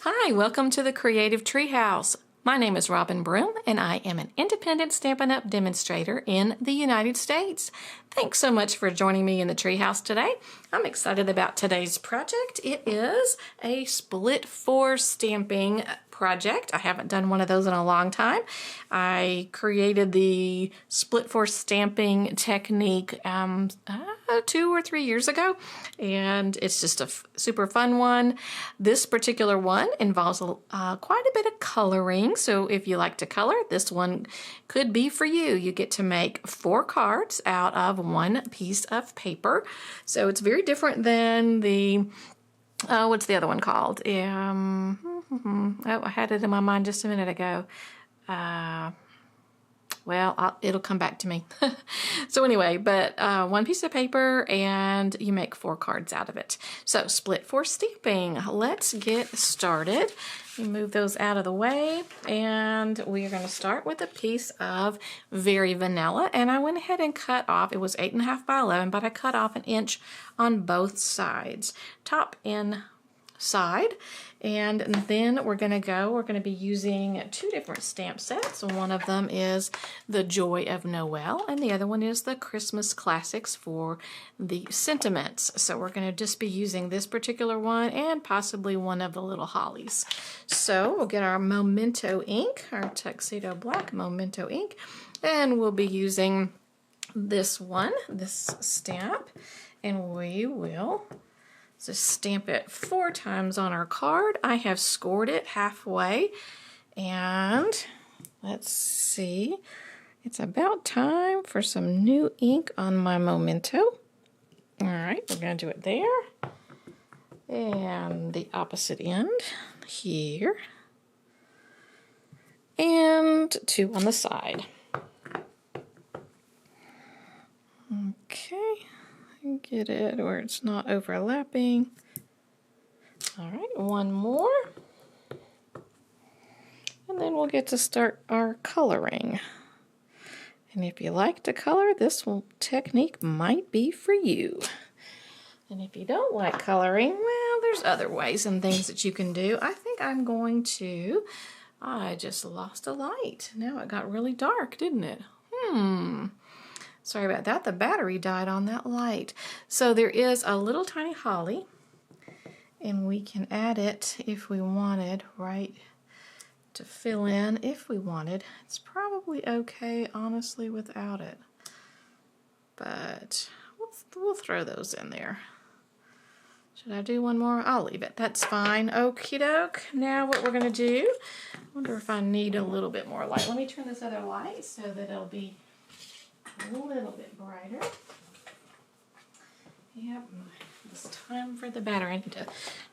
Hi, welcome to the Creative Treehouse. My name is Robin Broom, and I am an independent Stampin' Up! Demonstrator in the United States. Thanks so much for joining me in the Treehouse today. I'm excited about today's project. It is a split four stamping project. I haven't done one of those in a long time. I created the split four stamping technique 2 or 3 years ago, and it's just a super fun one. This particular one involves quite a bit of coloring, so if you like to color, this one could be for you. You get to make 4 cards out of one piece of paper, so it's very different than the what's the other one called? Oh, I had it in my mind just a minute ago. Well, it'll come back to me. So anyway, but one piece of paper and you make 4 cards out of it. So split four stamping. Let's get started. We move those out of the way, and we are going to start with a piece of Very Vanilla. And I went ahead and cut off, it was 8.5 by 11, but I cut off 1 inch on both sides, top and side. And then we're going to be using 2 different stamp sets. One of them is the Joy of Noel, and the other one is the Christmas Classics for the sentiments. So we're going to just be using this particular one and possibly one of the little hollies. So we'll get our Memento ink, our Tuxedo Black Memento ink, and we'll be using this one, this stamp, and we will just stamp it 4 times on our card. I have scored it halfway, and let's see, it's about time for some new ink on my Memento. All right, we're going to do it there, and the opposite end here, and 2 on the side. Okay. Get it where it's not overlapping. All right, 1 more. And then we'll get to start our coloring. And if you like to color, this technique might be for you. And if you don't like coloring, well, there's other ways and things that you can do. I think I'm going to, I just lost a light. Now it got really dark, didn't it? Sorry about that, the battery died on that light. So there is a little tiny holly, and we can add it if we wanted, right, to fill in if we wanted. It's probably okay, honestly, without it. But we'll throw those in there. Should I do one more? I'll leave it. That's fine. Okie doke. Now what we're going to do, I wonder if I need a little bit more light. Let me turn this other light so that it'll be a little bit brighter. Yep, it's time for the battery. I need to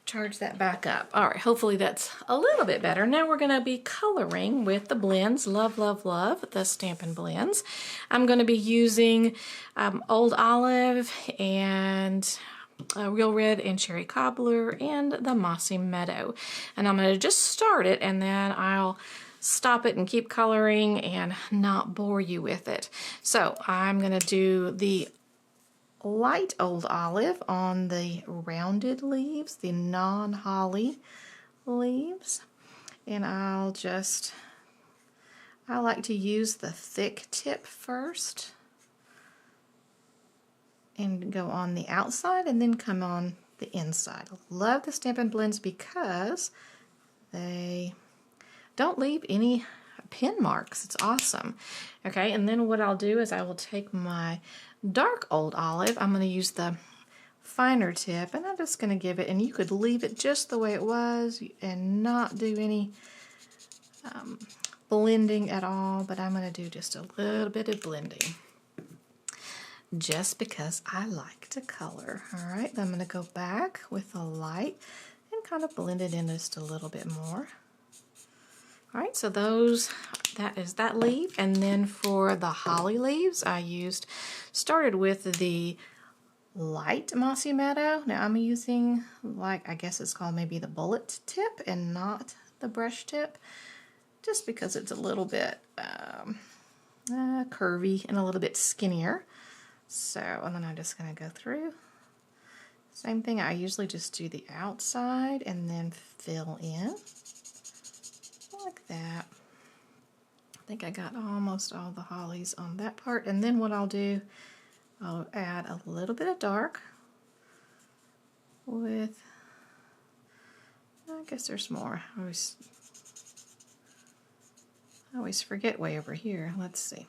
charge that back up. All right, hopefully that's a little bit better. Now we're going to be coloring with the blends. Love, love, love the Stampin' Blends. I'm going to be using Old Olive and Real Red and Cherry Cobbler and the Mossy Meadow. And I'm going to just start it, and then I'll stop it and keep coloring and not bore you with it. So I'm going to do the light Old Olive on the rounded leaves, the non-holly leaves, and I like to use the thick tip first and go on the outside and then come on the inside. I love the Stampin' Blends because they don't leave any pin marks. It's awesome. Okay, and then what I'll do is I will take my dark Old Olive. I'm going to use the finer tip, and I'm just going to give it, and you could leave it just the way it was and not do any blending at all, but I'm going to do just a little bit of blending just because I like to color. All right, then I'm going to go back with the light and kind of blend it in just a little bit more. All right, so that is that leaf, and then for the holly leaves, I started with the light Mossy Meadow. Now I'm using, like, I guess it's called maybe the bullet tip and not the brush tip, just because it's a little bit curvy and a little bit skinnier. So, and then I'm just going to go through Same thing, I usually just do the outside and then fill in like that. I think I got almost all the hollies on that part, and then what I'll do, I'll add a little bit of dark with, I guess there's more. I always forget way over here. Let's see.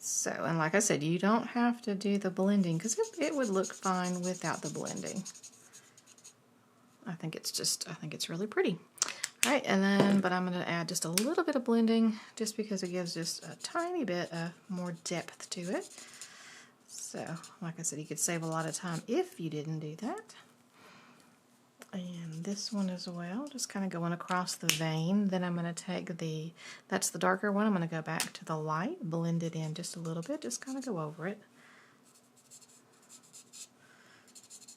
So, and like I said, you don't have to do the blending because it would look fine without the blending. I think it's really pretty. All right, and then, but I'm going to add just a little bit of blending just because it gives just a tiny bit of more depth to it. So, like I said, you could save a lot of time if you didn't do that. And this one as well, just kind of going across the vein. Then I'm going to take that's the darker one, I'm going to go back to the light, blend it in just a little bit, just kind of go over it.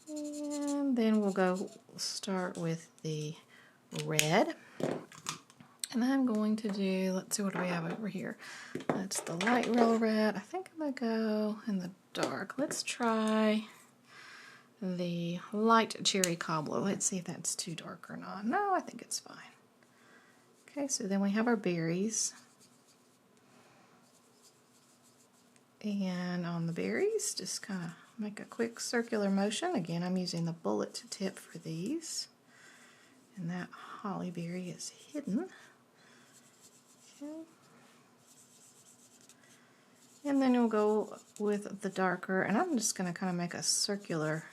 And then we'll start with the red. And I'm going to do, let's see, what do we have over here? That's the light real red. I think I'm going to go in the dark. Let's try the light cherry cobbler. Let's see if that's too dark or not. No, I think it's fine. Okay, so then we have our berries. And on the berries, just kind of make a quick circular motion. Again, I'm using the bullet tip for these. And that holly berry is hidden. Okay. And then you'll go with the darker, and I'm just going to kind of make a circular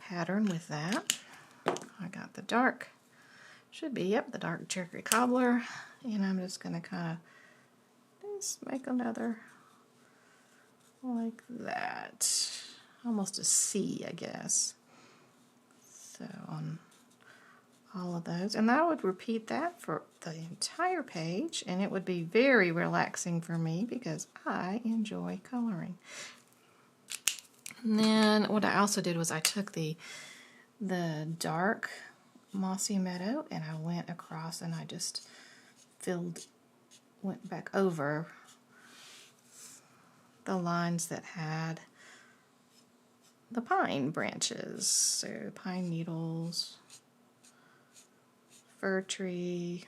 pattern with that. I got the dark, should be, yep, the dark cherry cobbler, and I'm just going to kind of just make another like that, almost a C, I guess. So on all of those, and I would repeat that for the entire page, and it would be very relaxing for me because I enjoy coloring. And then what I also did was I took the dark mossy meadow and I went across and I just went back over the lines that had the pine branches, so pine needles, fir tree,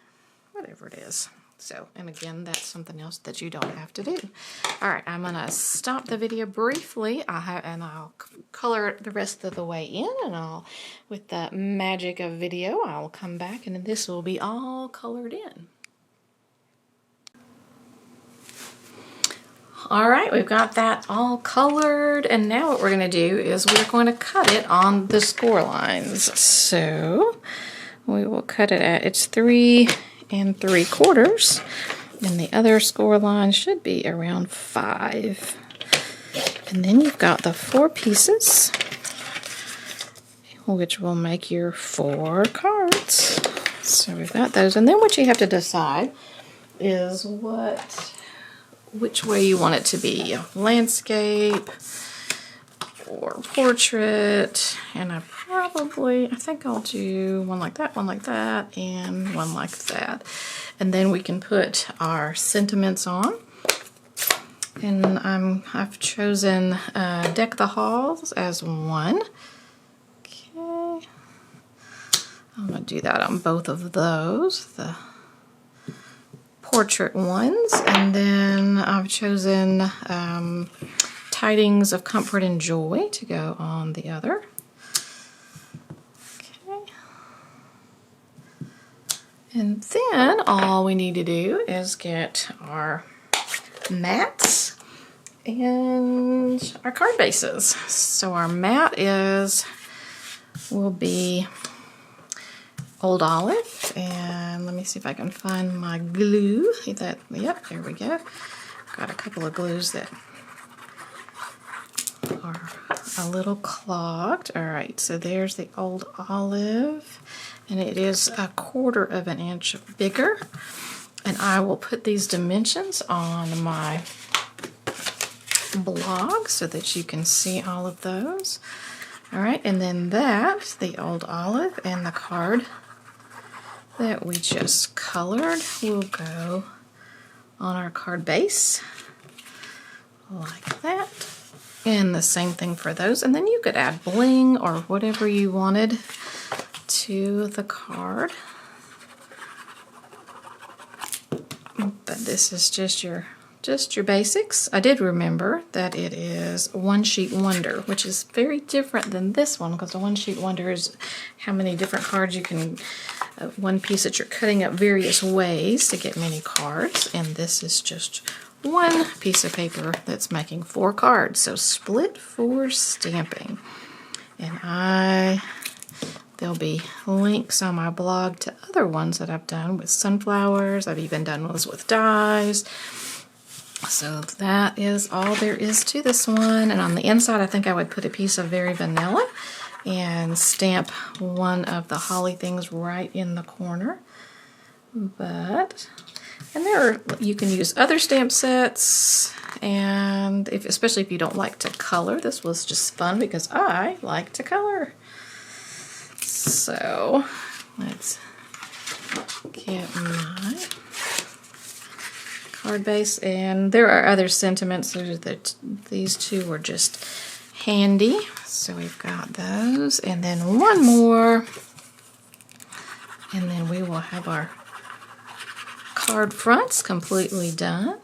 whatever it is. So, and again, that's something else that you don't have to do. All right, I'm gonna stop the video briefly, and I'll color it the rest of the way in, and with the magic of video, I'll come back and this will be all colored in. All right, we've got that all colored, and now what we're gonna do is we're going to cut it on the score lines. So, we will cut it at, it's 3 3/4, and the other score line should be around 5. And then you've got the 4 pieces, which will make your 4 cards. So we've got those, and then what you have to decide is which way you want it to be, landscape or portrait. And I think I'll do one like that, and one like that. And then we can put our sentiments on. And I've chosen Deck the Halls as one. Okay. I'm going to do that on both of those, the portrait ones. And then I've chosen Tidings of Comfort and Joy to go on the other. And then all we need to do is get our mats and our card bases. So our mat will be Old Olive, and let me see if I can find my glue. Yep, there we go. Got a couple of glues that are a little clogged. All right, so there's the Old Olive, and it is 1/4 inch bigger. And I will put these dimensions on my blog so that you can see all of those. All right, and then the Old Olive and the card that we just colored will go on our card base like that. And the same thing for those. And then you could add bling or whatever you wanted to the card. But this is just your basics. I did remember that it is One Sheet Wonder, which is very different than this one, because the One Sheet Wonder is how many different cards you can, one piece that you're cutting up various ways to get many cards, and this is just one piece of paper that's making 4 cards. So split for stamping. And there'll be links on my blog to other ones that I've done with sunflowers. I've even done ones with dies. So that is all there is to this one. And on the inside, I think I would put a piece of Very Vanilla and stamp one of the holly things right in the corner. And you can use other stamp sets, and especially if you don't like to color. This was just fun because I like to color. So let's get my card base, and there are other sentiments. These two were just handy, so we've got those, and then one more, and then we will have our card fronts completely done.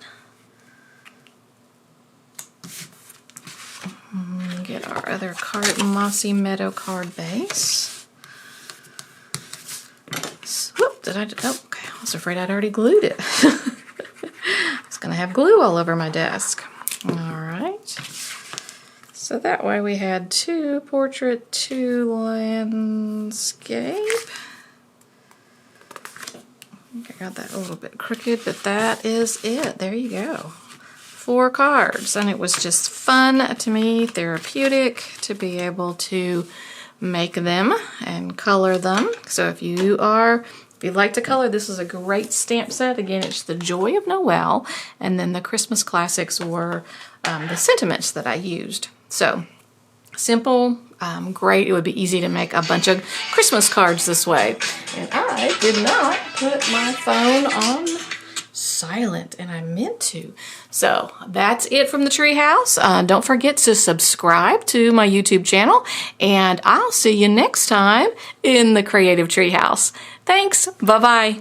Get our other card, Mossy Meadow card base. Whoop, okay, I was afraid I'd already glued it. It's gonna have glue all over my desk. All right. So that way we had 2 portrait, 2 landscape. I got that a little bit crooked, but that is it. There you go. 4 cards, and it was just fun to me, therapeutic to be able to make them and color them. So if you like to color, this is a great stamp set. Again, it's the Joy of Noel, and then the Christmas classics were the sentiments that I used. So simple, great. It would be easy to make a bunch of Christmas cards this way. And I did not put my phone on silent, and I meant to. So that's it from the Treehouse. Don't forget to subscribe to my YouTube channel, and I'll see you next time in the Creative Treehouse. Thanks. Bye-bye.